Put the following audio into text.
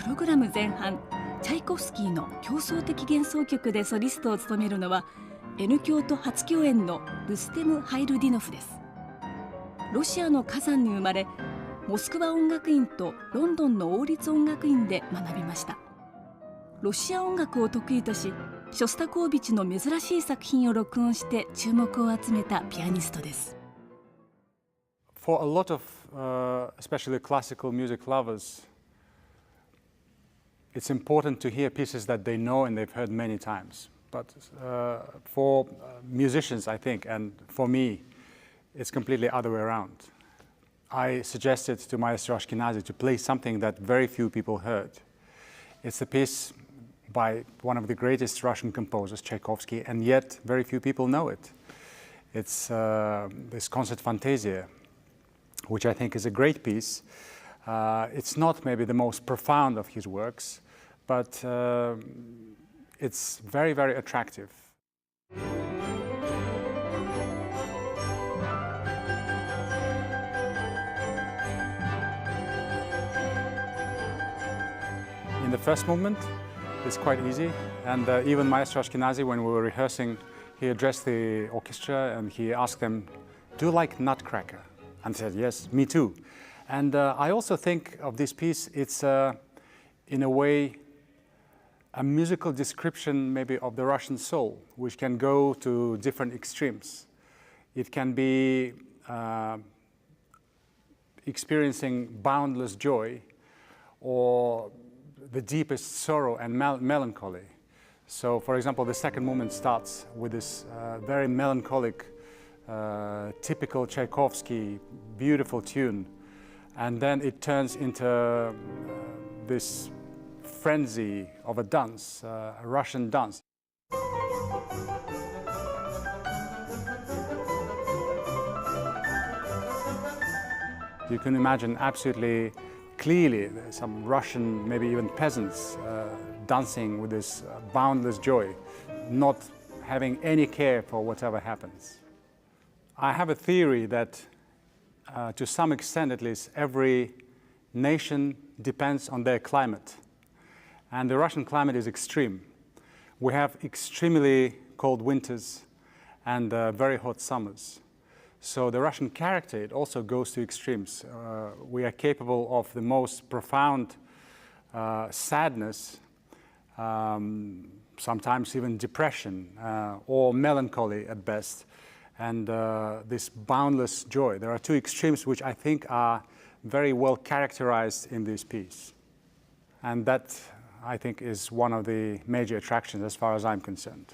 プログラム前半、チャイコフスキーの競争的幻想曲でソリストを務めるのは N 響と初共演のルステム・ハイルディノフです。ロシアのカザンに生まれ、モスクワ音楽院とロンドンの王立音楽院で学びました。ロシア音楽を得意とし、ショスタコービチの珍しい作品を録音して注目を集めたピアニストです。For a lot of especially classical music lovers, it's important to hear pieces that they know and they've heard many times. But for musicians, I think, and for me, it's completely other way around. I suggested to Maestro Ashkenazy to play something that very few people heard. It's a piece by one of the greatest Russian composers, Tchaikovsky, and yet very few people know it. It's this Concert-Fantasia, which I think is a great piece. It's not maybe the most profound of his works, but it's very, very attractive. In the first movement, it's quite easy, and even Maestro Ashkenazy, when we were rehearsing, he addressed the orchestra and he asked them, "Do you like Nutcracker?" And said, "Yes, me too." And I also think of this piece, it's in a way a musical description maybe of the Russian soul, which can go to different extremes. It can be experiencing boundless joy or the deepest sorrow and melancholy. So, for example, the second movement starts with this very melancholic, typical Tchaikovsky, beautiful tune, and then it turns into this frenzy of a dance, a Russian dance. You can imagine absolutely clearly some Russian, maybe even peasants, dancing with this boundless joy, not having any care for whatever happens. I have a theory that, to some extent at least, every nation depends on their climate. And the Russian climate is extreme. We have extremely cold winters and very hot summers. So the Russian character, it also goes to extremes. We are capable of the most profound sadness, sometimes even depression or melancholy at best, and this boundless joy. There are two extremes which I think are very well characterized in this piece. And that, I think, is one of the major attractions as far as I'm concerned.